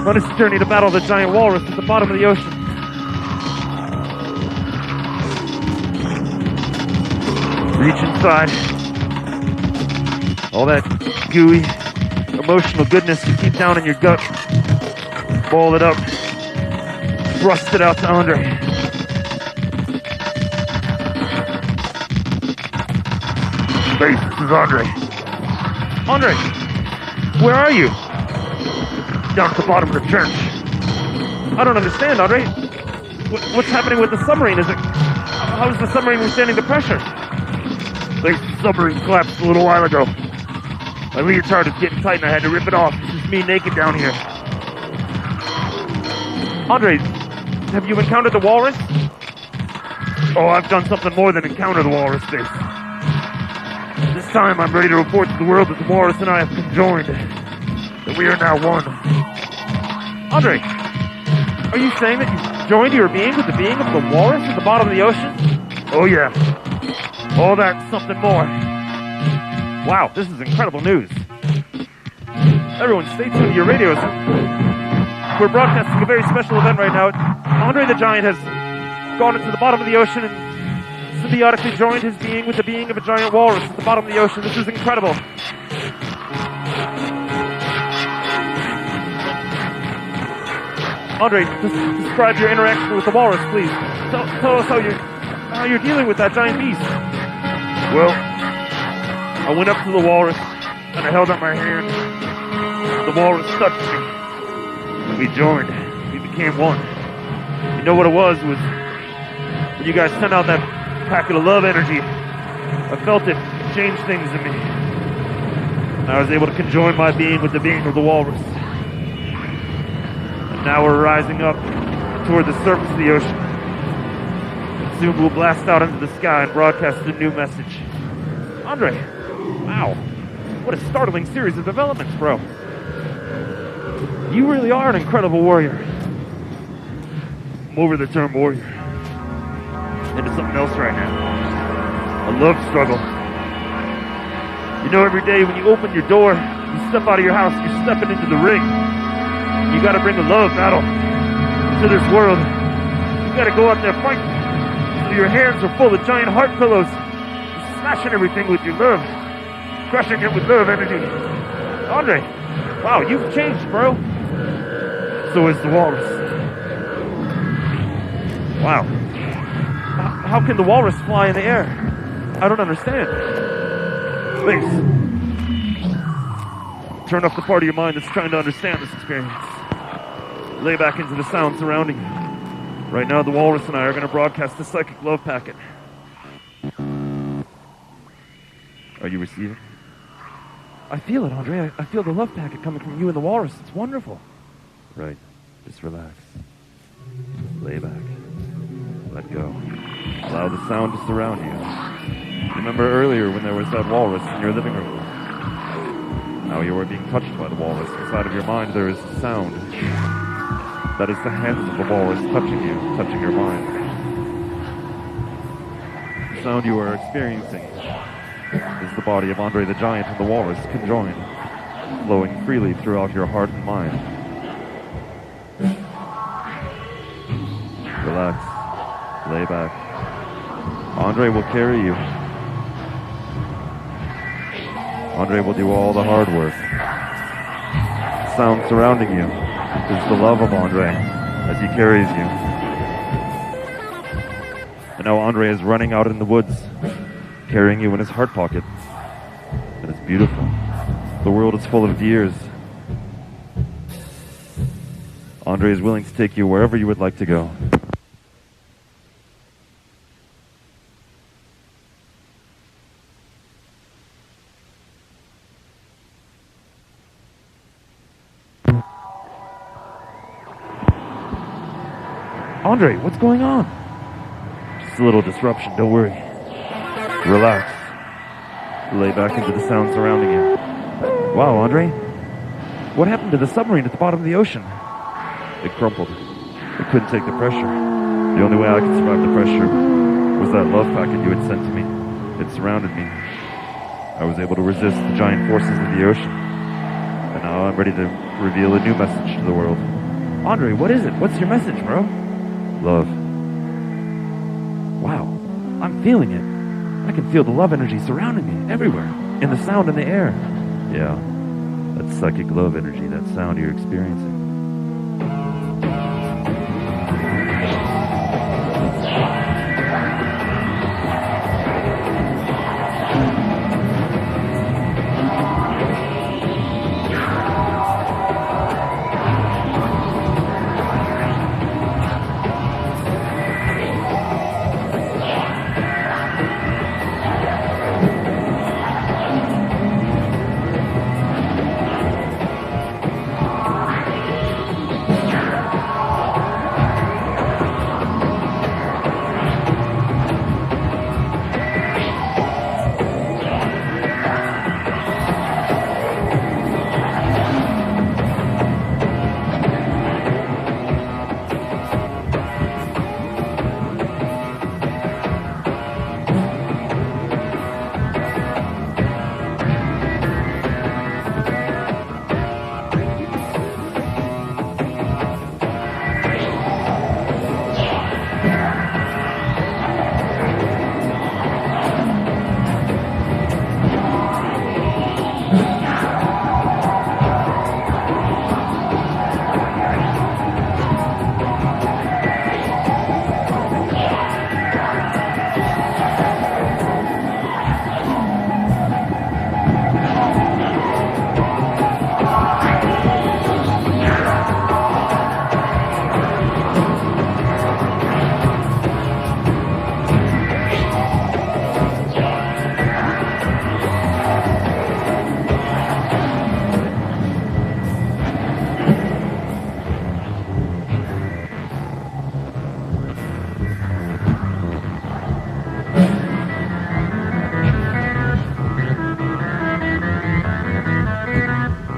on his journey to battle the giant walrus at the bottom of the ocean. Reach inside. All that gooey, emotional goodness you keep down in your gut. Ball it up. Thrust it out to Andre. Space, this is Andre. Andre, where are you? Down at the bottom of the trench. I don't understand, Andre. What's happening with the submarine? How is the submarine withstanding the pressure? The submarine collapsed a little while ago. My leotard is getting tight and I had to rip it off. This is me naked down here. Andre, have you encountered the walrus? Oh, I've done something more than encounter the walrus, Space. This time I'm ready to report to the world that the walrus and I have conjoined. That we are now one. Andre, are you saying that you joined your being with the being of the walrus at the bottom of the ocean? Oh yeah. All that and something more. Wow, this is incredible news. Everyone, stay tuned to your radios. We're broadcasting a very special event right now. Andre the Giant has gone into the bottom of the ocean and symbiotically joined his being with the being of a giant walrus at the bottom of the ocean. This is incredible. Andre, describe your interaction with the walrus, please. Tell us how you're dealing with that giant beast. Well, I went up to the walrus and I held out my hand. The walrus touched me. And we joined. We became one. You know what it was when you guys sent out that packet of love energy. I felt it change things in me. And I was able to conjoin my being with the being of the walrus. And now we're rising up toward the surface of the ocean. And soon we'll blast out into the sky and broadcast a new message. Andre, wow. What a startling series of developments, bro. You really are an incredible warrior. I'm over the term warrior. Into something else right now. A love struggle. You know, every day when you open your door, you step out of your house, you're stepping into the ring. You gotta bring a love battle to this world. You gotta go out there fighting. So your hands are full of giant heart pillows. You're smashing everything with your love. Crushing it with love energy. Andre, wow, you've changed, bro. So is the walrus. Wow. How can the walrus fly in the air? I don't understand. Please. Turn off the part of your mind that's trying to understand this experience. Lay back into the sound surrounding you. Right now, the walrus and I are going to broadcast a psychic love packet. Are you receiving? I feel it, Andre. I feel the love packet coming from you and the walrus. It's wonderful. Right. Just relax. Just lay back. Let go. Allow the sound to surround you. Remember earlier when there was that walrus in your living room? Now you are being touched by the walrus. Inside of your mind there is a sound. That is the hands of the walrus touching you, touching your mind. The sound you are experiencing is the body of Andre the Giant and the walrus conjoined, flowing freely throughout your heart and mind. Relax. Lay back. Andre will carry you. Andre will do all the hard work. The sound surrounding you is the love of Andre as he carries you. And now Andre is running out in the woods, carrying you in his heart pocket. And it's beautiful. The world is full of deers. Andre is willing to take you wherever you would like to go. Andre, what's going on? Just a little disruption, don't worry. Relax. Lay back into the sound surrounding you. Wow, Andre. What happened to the submarine at the bottom of the ocean? It crumpled. It couldn't take the pressure. The only way I could survive the pressure was that love packet you had sent to me. It surrounded me. I was able to resist the giant forces of the ocean. And now I'm ready to reveal a new message to the world. Andre, what is it? What's your message, bro? Love. Wow, I'm feeling it. I can feel the love energy surrounding me everywhere, in the sound in the air. Yeah, that's psychic love energy, that sound you're experiencing.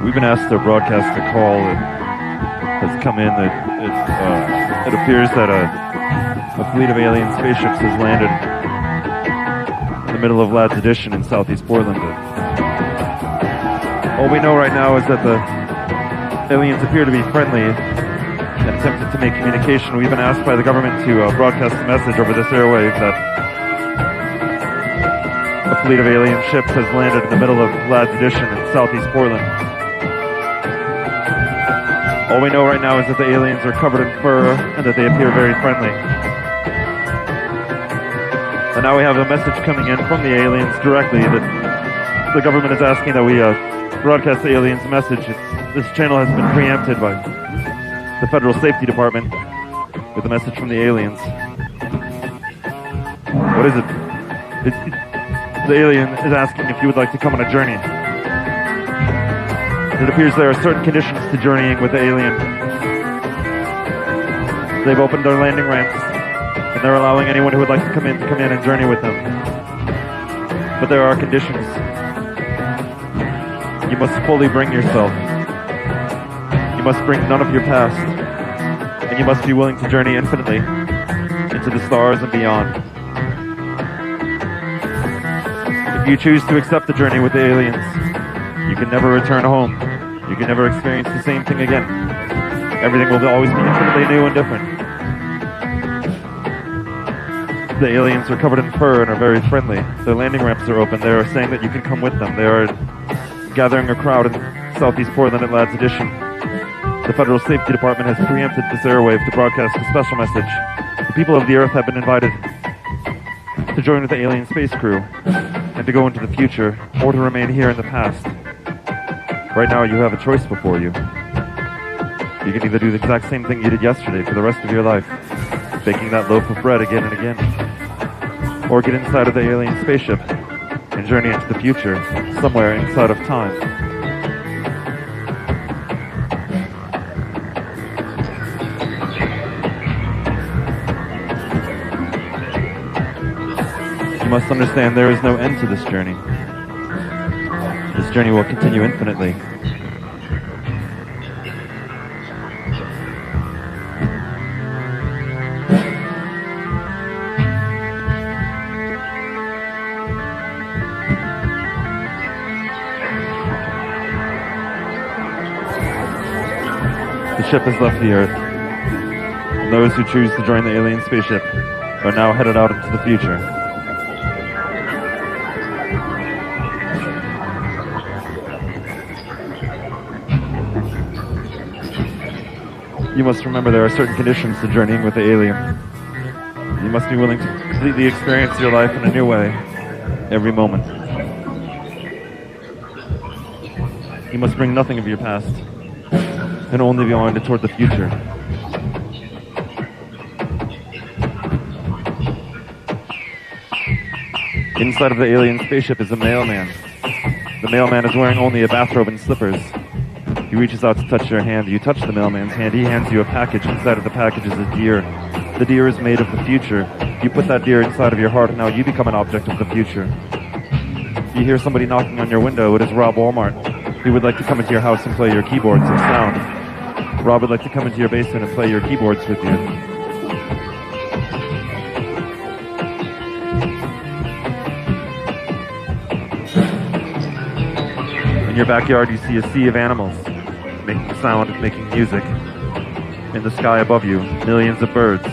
We've been asked to broadcast a call that has come in that it appears that a fleet of alien spaceships has landed in the middle of Lad's Edition in southeast Portland. All we know right now is that the aliens appear to be friendly and attempted to make communication. We've been asked by the government to broadcast a message over this airwave that a fleet of alien ships has landed in the middle of Lad's Edition in southeast Portland. All we know right now is that the aliens are covered in fur and that they appear very friendly. And now we have a message coming in from the aliens directly that the government is asking that we broadcast the aliens' message. This channel has been preempted by the Federal Safety Department with a message from the aliens. What is it? The alien is asking if you would like to come on a journey. It appears there are certain conditions to journeying with the alien. They've opened their landing ramps, and they're allowing anyone who would like to come in and journey with them. But there are conditions. You must fully bring yourself. You must bring none of your past. And you must be willing to journey infinitely into the stars and beyond. If you choose to accept the journey with the aliens, you can never return home. You can never experience the same thing again. Everything will always be infinitely new and different. The aliens are covered in fur and are very friendly. Their landing ramps are open. They are saying that you can come with them. They are gathering a crowd in southeast Portland at Lad's Edition. The Federal Safety Department has preempted this airwave to broadcast a special message. The people of the Earth have been invited to join with the alien space crew and to go into the future or to remain here in the past. Right now, you have a choice before you. You can either do the exact same thing you did yesterday for the rest of your life, baking that loaf of bread again and again, or get inside of the alien spaceship and journey into the future, somewhere inside of time. You must understand there is no end to this journey. This journey will continue infinitely. The ship has left the Earth. And those who choose to join the alien spaceship are now headed out into the future. You must remember there are certain conditions to journeying with the alien. You must be willing to completely experience your life in a new way, every moment. You must bring nothing of your past, and only be oriented toward the future. Inside of the alien spaceship is a mailman. The mailman is wearing only a bathrobe and slippers. He reaches out to touch your hand. You touch the mailman's hand. He hands you a package. Inside of the package is a deer. The deer is made of the future. You put that deer inside of your heart, and now you become an object of the future. You hear somebody knocking on your window. It is Rob Walmart. He would like to come into your house and play your keyboards and sound. Rob would like to come into your basement and play your keyboards with you. In your backyard, you see a sea of animals, making sound, making music. In the sky above you, millions of birds.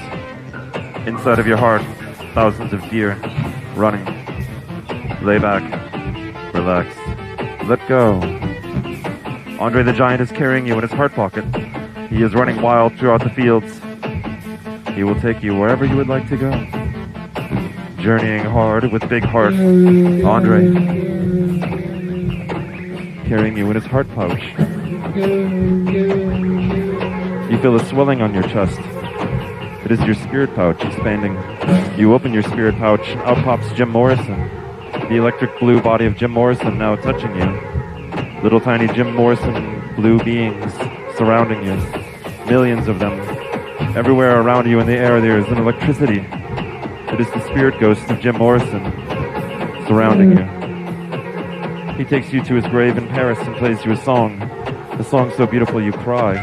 Inside of your heart, thousands of deer, running. Lay back, relax, let go. Andre the Giant is carrying you in his heart pocket. He is running wild throughout the fields. He will take you wherever you would like to go. Journeying hard with big heart, Andre. Carrying you in his heart pouch. You feel a swelling on your chest. It is your spirit pouch expanding. You open your spirit pouch, out pops Jim Morrison. The electric blue body of Jim Morrison now touching you. Little tiny Jim Morrison blue beings surrounding you. Millions of them. Everywhere around you in the air there is an electricity. It is the spirit ghost of Jim Morrison surrounding you. He takes you to his grave in Paris and plays you a song so beautiful you cry.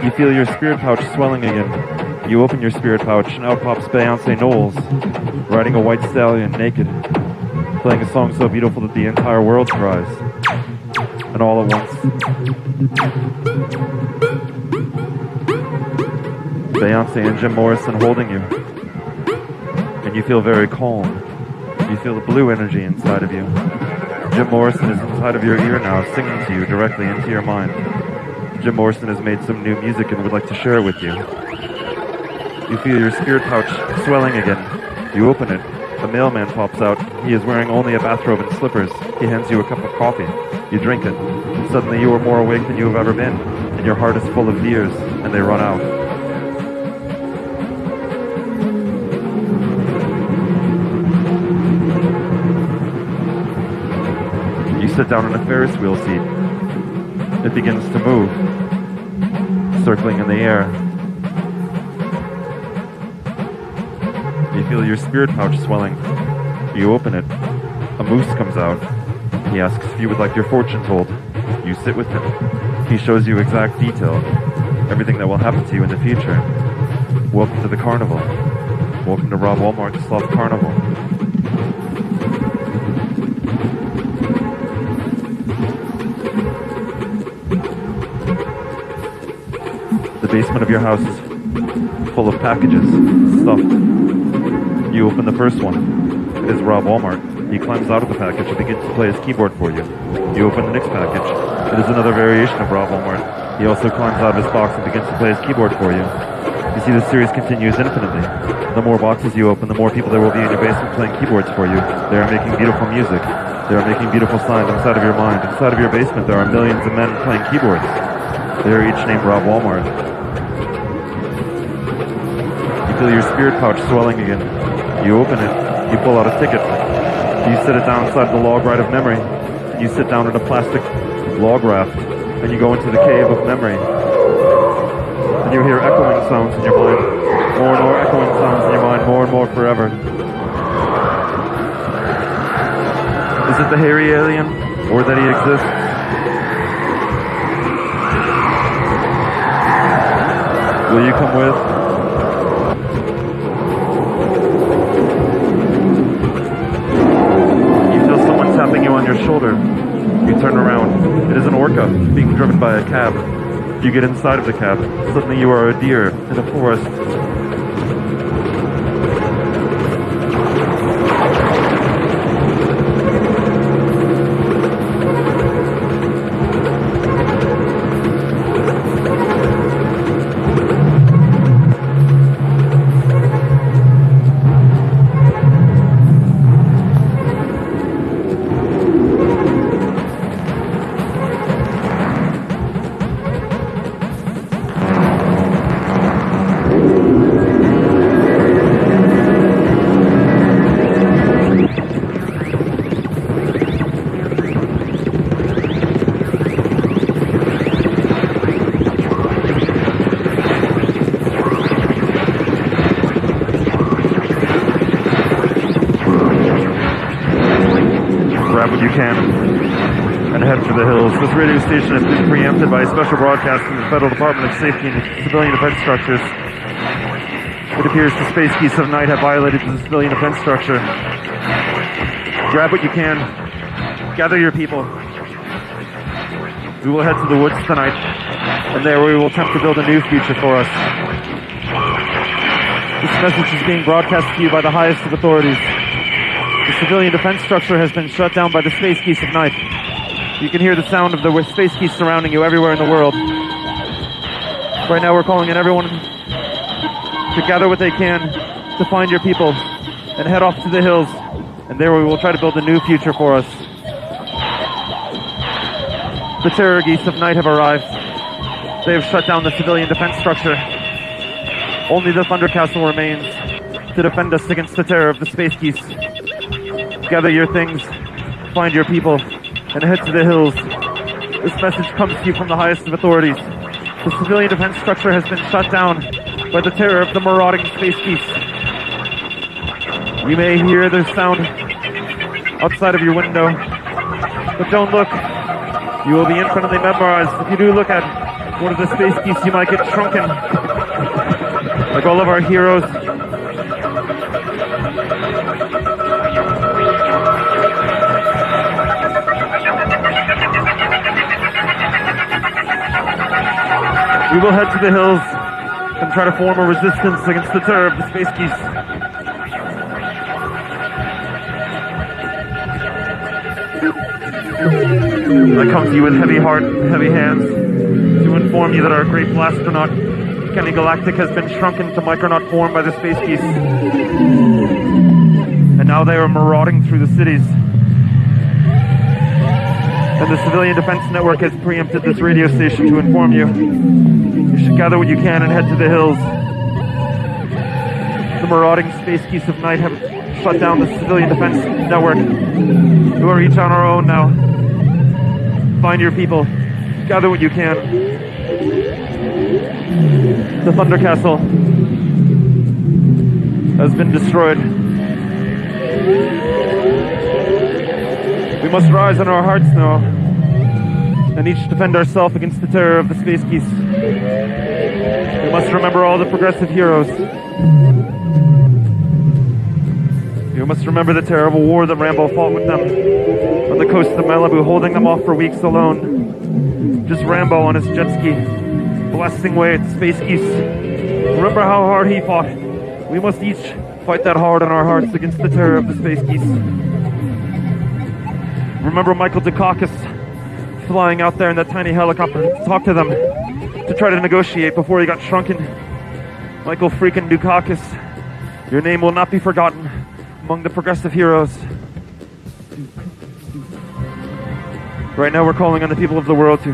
You feel your spirit pouch swelling again. You open your spirit pouch and out pops Beyonce Knowles, riding a white stallion naked, playing a song so beautiful that the entire world cries. And all at once, Beyonce and Jim Morrison holding you. And you feel very calm. You feel the blue energy inside of you. Jim Morrison is inside of your ear now, singing to you directly into your mind. Jim Morrison has made some new music and would like to share it with you. You feel your spirit pouch swelling again. You open it. The mailman pops out. He is wearing only a bathrobe and slippers. He hands you a cup of coffee. You drink it. And suddenly you are more awake than you have ever been. And your heart is full of tears, and they run out. You sit down in a Ferris wheel seat. It begins to move, circling in the air. You feel your spirit pouch swelling. You open it. A moose comes out. He asks if you would like your fortune told. You sit with him. He shows you exact detail, everything that will happen to you in the future. Welcome to the carnival. Welcome to Rob Walmart's Sloth Carnival. The basement of your house is full of packages, stuffed. You open the first one. It is Rob Walmart. He climbs out of the package and begins to play his keyboard for you. You open the next package. It is another variation of Rob Walmart. He also climbs out of his box and begins to play his keyboard for you. You see, the series continues infinitely. The more boxes you open, the more people there will be in your basement playing keyboards for you. They are making beautiful music. They are making beautiful signs inside of your mind. Inside of your basement, there are millions of men playing keyboards. They are each named Rob Walmart. You feel your spirit pouch swelling again. You open it. You pull out a ticket. You sit it down inside the log ride of memory. You sit down in a plastic log raft, and you go into the cave of memory. And you hear echoing sounds in your mind. More and more echoing sounds in your mind, more and more forever. Is it the hairy alien, or that he exists? Will you come with? Tapping you on your shoulder. You turn around. It is an orca being driven by a cab. You get inside of the cab. Suddenly you are a deer in a forest. And head for the hills. This radio station has been preempted by a special broadcast from the Federal Department of Safety and Civilian Defense Structures. It appears the space geese of night have violated the civilian defense structure. Grab what you can. Gather your people. We will head to the woods tonight, and there we will attempt to build a new future for us. This message is being broadcast to you by the highest of authorities. The civilian defense structure has been shut down by the space geese of night. You can hear the sound of the space geese surrounding you everywhere in the world. Right now we're calling in everyone to gather what they can to find your people and head off to the hills. And there we will try to build a new future for us. The terror geese of night have arrived. They have shut down the civilian defense structure. Only the Thunder Castle remains to defend us against the terror of the space geese. Gather your things, find your people, and head to the hills. This message comes to you from the highest of authorities. The civilian defense structure has been shut down by the terror of the marauding space geese. You may hear the sound outside of your window, but don't look. You will be infinitely memorized. If you do look at one of the space geese, you might get shrunken. Like all of our heroes. We will head to the hills and try to form a resistance against the terror of the space geese. I come to you with heavy heart and heavy hands to inform you that our great blastronaut, Kenny Galactic, has been shrunken to micronaut form by the space geese. And now they are marauding through the cities. And the Civilian Defense Network has preempted this radio station to inform you. You should gather what you can and head to the hills. The marauding space geese of night have shut down the Civilian Defense Network. We are each on our own now. Find your people. Gather what you can. The Thunder Castle has been destroyed. We must rise in our hearts now, and each defend ourselves against the terror of the space geese. We must remember all the progressive heroes. You must remember the terrible war that Rambo fought with them on the coast of Malibu, holding them off for weeks alone. Just Rambo on his jet ski, blasting away at the space geese. Remember how hard he fought. We must each fight that hard in our hearts against the terror of the space geese. Remember Michael Dukakis flying out there in that tiny helicopter to talk to them, to try to negotiate before he got shrunken. Michael freaking Dukakis, your name will not be forgotten among the progressive heroes. Right now we're calling on the people of the world to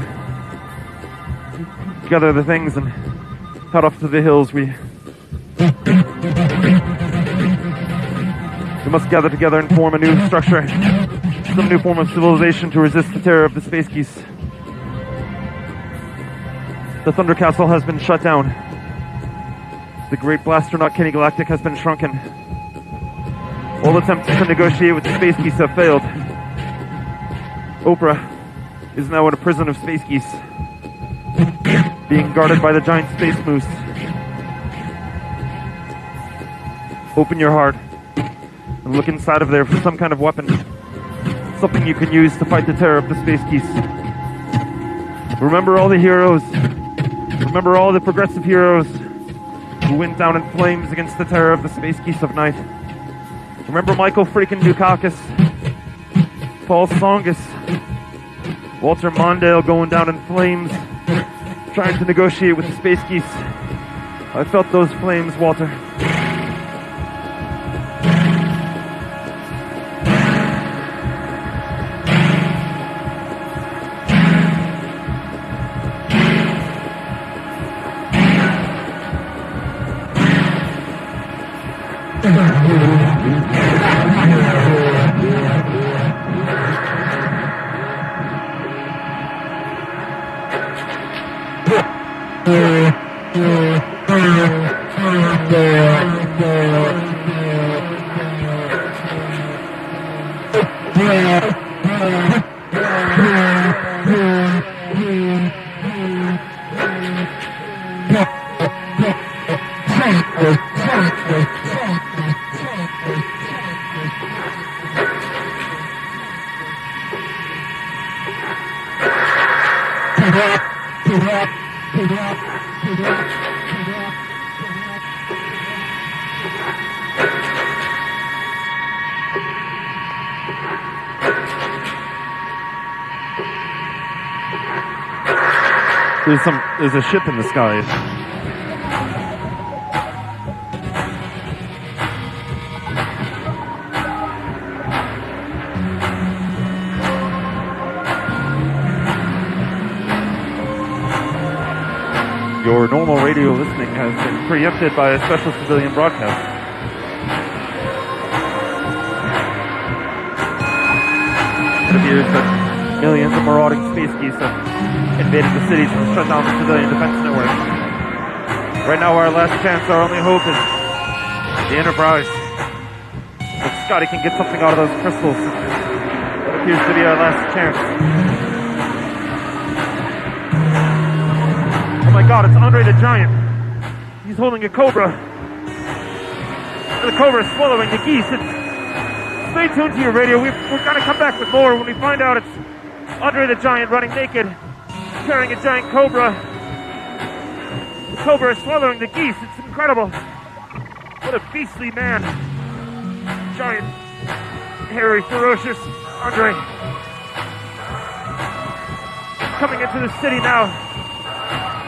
gather the things and head off to the hills. We must gather together and form a new structure, some new form of civilization to resist the terror of the space geese. The Thunder Castle has been shut down. The great blastronaut Kenny Galactic has been shrunken. All attempts to negotiate with the space geese have failed. Oprah is now in a prison of space geese, being guarded by the giant space moose. Open your heart and look inside of there for some kind of weapon, something you can use to fight the terror of the space geese. Remember all the heroes Remember all the progressive heroes who went down in flames against the terror of the space geese of night. Remember Michael freaking Dukakis, Paul Songus, Walter Mondale going down in flames, trying to negotiate with the space geese. I felt those flames, Walter. There's a ship in the sky. Your normal radio listening has been preempted by a special civilian broadcast. It appears that millions of marauding space geese have invaded the cities and shut down the civilian defense network. Right now, our last chance, our only hope is the Enterprise. If Scotty can get something out of those crystals, that appears to be our last chance. Oh my God, it's Andre the Giant. He's holding a cobra. And the cobra is swallowing the geese. Stay tuned to your radio. We're gonna come back with more when we find out it's Andre the Giant running naked, carrying a giant cobra. The cobra is swallowing the geese. It's incredible. What a beastly man. Giant, hairy, ferocious Andre. Coming into the city now.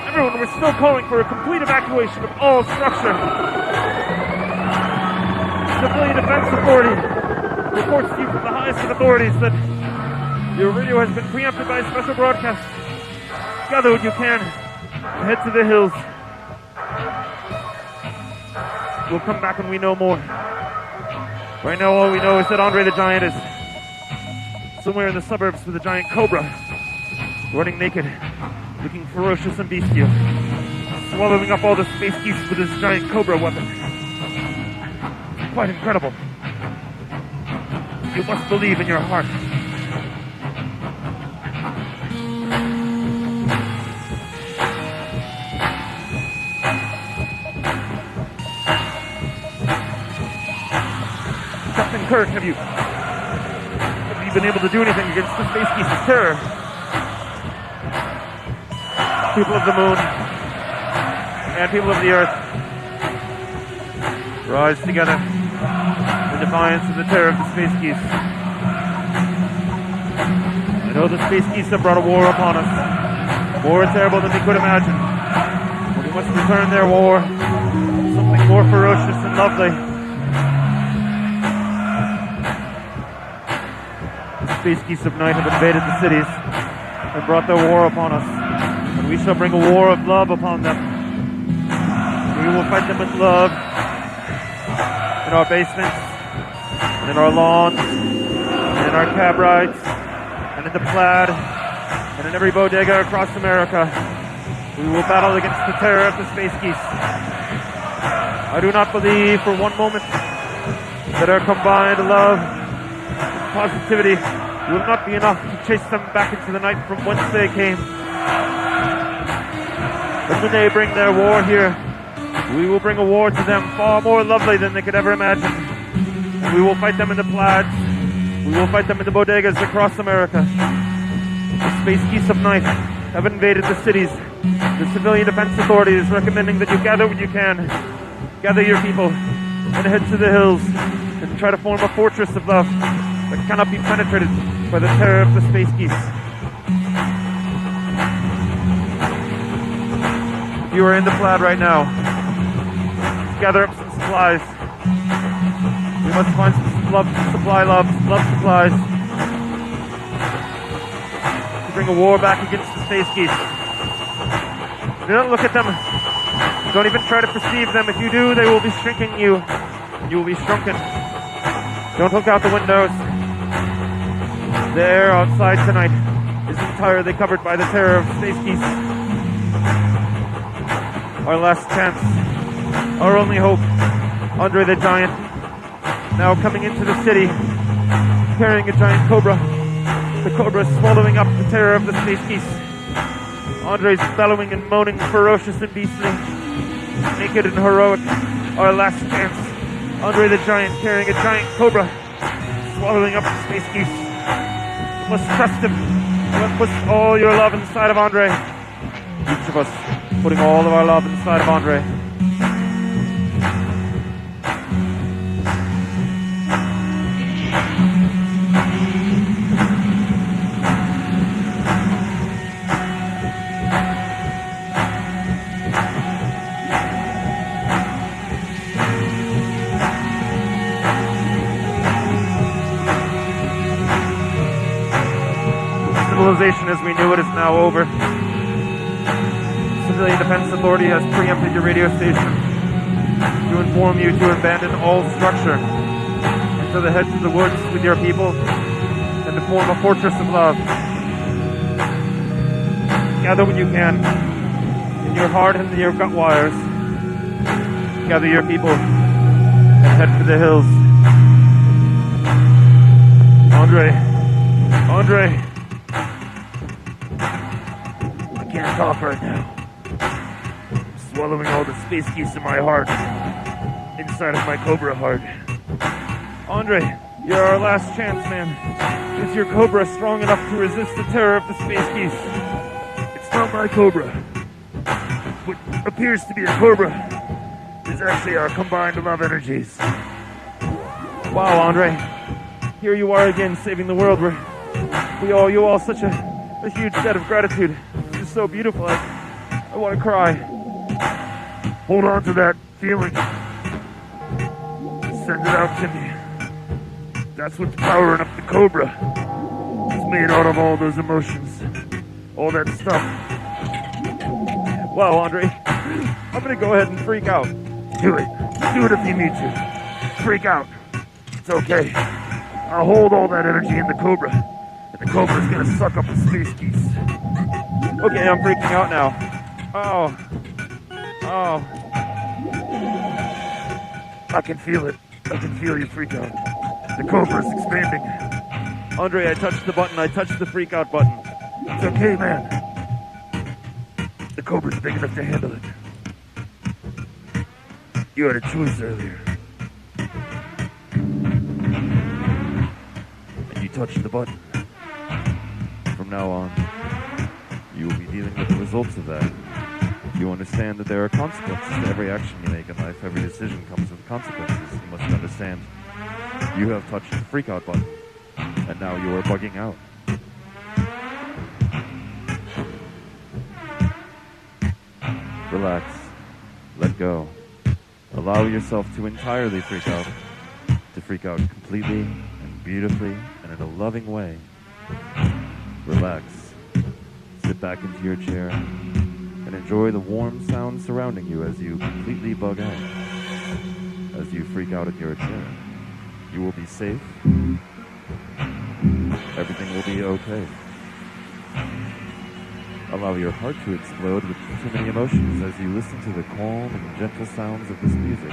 Everyone, we're still calling for a complete evacuation of all structure. Civilian Defense Authority reports to you from the highest of authorities that your radio has been preempted by a special broadcast. Gather what you can. Head to the hills. We'll come back when we know more. Right now, all we know is that Andre the Giant is somewhere in the suburbs with a giant cobra, running naked, looking ferocious and bestial, swallowing up all the space geese with his giant cobra weapon. Quite incredible. You must believe in your heart. Captain Kirk, have you been able to do anything against the space geese's terror? People of the moon and people of the earth, rise together in defiance of the terror of the space geese. I know the space geese have brought a war upon us, more terrible than we could imagine. But we must return their war to something more ferocious and lovely. The space geese of night have invaded the cities and brought their war upon us. And we shall bring a war of love upon them. We will fight them with love in our basements, and in our lawns, and in our cab rides, and in the plaid, and in every bodega across America. We will battle against the terror of the space geese. I do not believe for one moment that our combined love and positivity will not be enough to chase them back into the night from whence they came. But when they bring their war here, we will bring a war to them far more lovely than they could ever imagine. And we will fight them in the plaids. We will fight them in the bodegas across America. The space geese of night have invaded the cities. The Civilian Defense Authority is recommending that you gather what you can. Gather your people and head to the hills and try to form a fortress of love that cannot be penetrated by the terror of the space geese. If you are in the Plaid right now, gather up some supplies. We must find some love supplies to bring a war back against the space geese. Do not look at them. Don't even try to perceive them. If you do, they will be shrinking you. You will be shrunken. Don't look out the windows. The air outside tonight is entirely covered by the terror of space geese. Our last chance. Our only hope. Andre the Giant, now coming into the city, carrying a giant cobra. The cobra is swallowing up the terror of the space geese. Andre's bellowing and moaning, ferocious and beastly, naked and heroic. Our last chance. Andre the Giant carrying a giant cobra, swallowing up the space geese. You must trust him. You must put all your love inside of Andre. Each of us putting all of our love inside of Andre. Civilization as we knew it is now over. Civilian Defense Authority has preempted your radio station to inform you to abandon all structure and to head to the woods with your people and to form a fortress of love. Gather what you can in your heart and your gut wires. Gather your people and head for the hills. Andre. I can't talk right now. I'm swallowing all the space geese in my heart, inside of my cobra heart. Andre, you're our last chance, man. Is your cobra strong enough to resist the terror of the space geese? It's not my cobra. What appears to be a cobra is actually our combined love energies. Wow, Andre. Here you are again, saving the world. We owe you all such a huge debt of gratitude. It's so beautiful. I want to cry. Hold on to that feeling. Send it out to me. That's what's powering up the cobra. It's made out of all those emotions. All that stuff. Wow, Andre. I'm going to go ahead and freak out. Do it. Do it if you need to. Freak out. It's okay. I'll hold all that energy in the cobra. And the cobra's going to suck up the space geese. Okay, I'm freaking out now. Oh. I can feel it. I can feel you freak out. The cobra's expanding. Andre, I touched the button. I touched the freak out button. It's okay, man. The cobra's big enough to handle it. You had a choice earlier. And you touched the button. From now on, you will be dealing with the results of that. You understand that there are consequences to every action you make in life. Every decision comes with consequences. You must understand. You have touched the freak out button, and now you are bugging out. Relax. Let go. Allow yourself to entirely freak out. To freak out completely and beautifully and in a loving way. Relax. Sit back into your chair and enjoy the warm sound surrounding you as you completely bug out. As you freak out in your chair. You will be safe. Everything will be okay. Allow your heart to explode with too many emotions as you listen to the calm and gentle sounds of this music.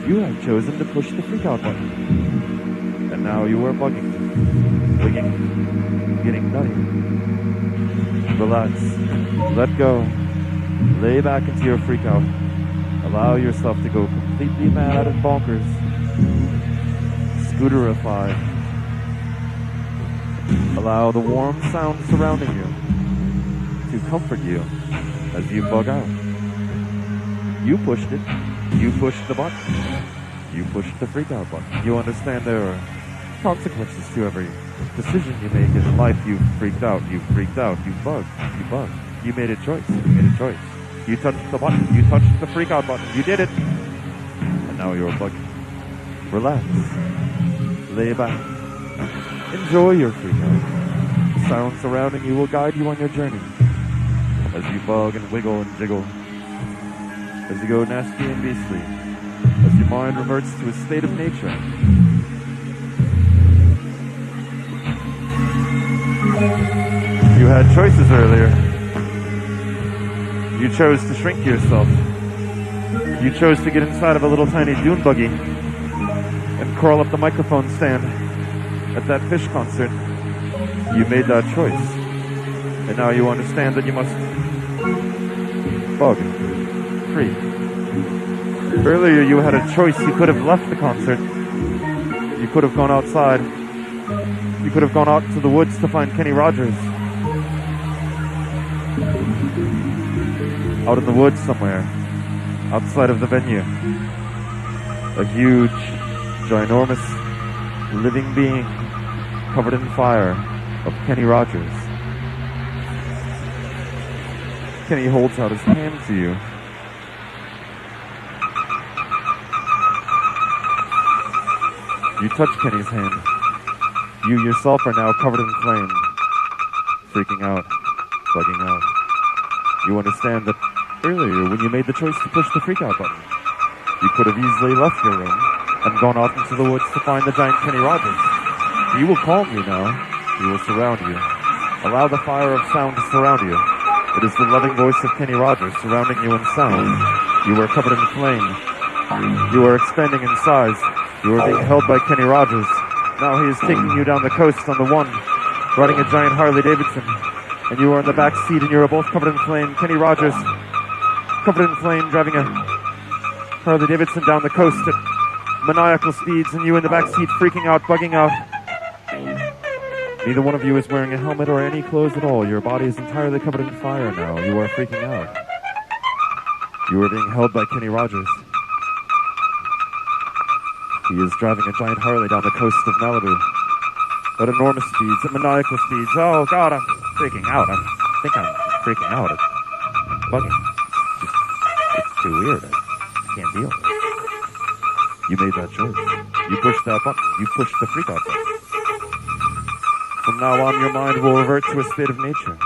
You have chosen to push the freak out button. And now you are bugging, wigging, getting nutty. Relax. Let go. Lay back into your freak out. Allow yourself to go completely mad and bonkers. Scooterify. Allow the warm sound surrounding you to comfort you as you bug out. You pushed it. You pushed the button. You pushed the freak out button. You understand there are consequences to every decision you make in life. You freaked out. You freaked out. You bugged. You bugged. You made a choice. You made a choice. You touched the button. You touched the freak out button. You did it. And now you're bugging. Relax. Lay back. Enjoy your freak out. The sound surrounding you will guide you on your journey as you bug and wiggle and jiggle, as you go nasty and beastly, as your mind reverts to a state of nature. You had choices earlier. You chose to shrink yourself. You chose to get inside of a little tiny dune buggy and crawl up the microphone stand at that Fish concert. You made that choice. And now you understand that you must bug, freak. Earlier you had a choice. You could have left the concert. You could have gone outside. You could have gone out to the woods to find Kenny Rogers. Out in the woods somewhere, outside of the venue. A huge, ginormous, living being covered in fire of Kenny Rogers. Kenny holds out his hand to you. You touch Kenny's hand. You yourself are now covered in flame, freaking out, bugging out. You understand that earlier, when you made the choice to push the freak out button, you could have easily left your room and gone off into the woods to find the giant Kenny Rogers. He will calm you now. He will surround you. Allow the fire of sound to surround you. It is the loving voice of Kenny Rogers surrounding you in sound. You are covered in flame. You are expanding in size. You are being held by Kenny Rogers. Now he is taking you down the coast on the one, riding a giant Harley Davidson. And you are in the back seat and you are both covered in flame. Kenny Rogers, covered in flame, driving a Harley Davidson down the coast at maniacal speeds, and you in the back seat freaking out, bugging out. Neither one of you is wearing a helmet or any clothes at all. Your body is entirely covered in fire now. You are freaking out. You are being held by Kenny Rogers. He is driving a giant Harley down the coast of Malibu at enormous speeds, at maniacal speeds. Oh God, I'm freaking out. I think I'm freaking out. It's bugging. It's too weird. I can't deal with it. You made that choice. You pushed that button. You pushed the freak out button. From now on, your mind will revert to a state of nature.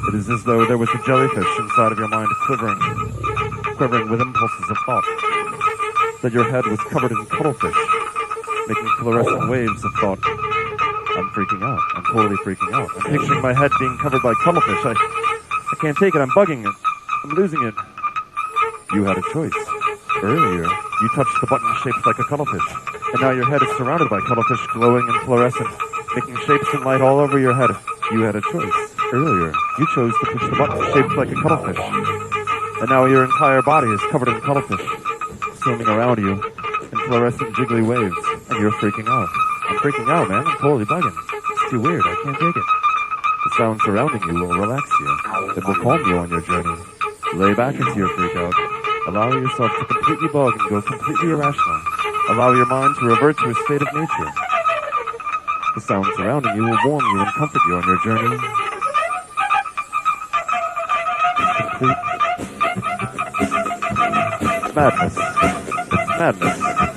It is as though there was a jellyfish inside of your mind quivering with impulses of thought. That your head was covered in cuttlefish, making fluorescent waves of thought. I'm freaking out. I'm totally freaking out. I'm picturing my head being covered by cuttlefish. I can't take it. I'm bugging it. I'm losing it. You had a choice. Earlier, you touched the button shaped like a cuttlefish, and now your head is surrounded by cuttlefish glowing and fluorescent, making shapes and light all over your head. You had a choice. Earlier, you chose to push the button shaped like a cuttlefish, and now your entire body is covered in cuttlefish, swimming around you in fluorescent jiggly waves, and you're freaking out. I'm freaking out, man. I'm totally bugging. It's too weird. I can't take it. The sound surrounding you will relax you. It will calm you on your journey. Lay back into your freak out. Allow yourself to completely bug and go completely irrational. Allow your mind to revert to a state of nature. The sound surrounding you will warm you and comfort you on your journey. Complete madness. It's madness.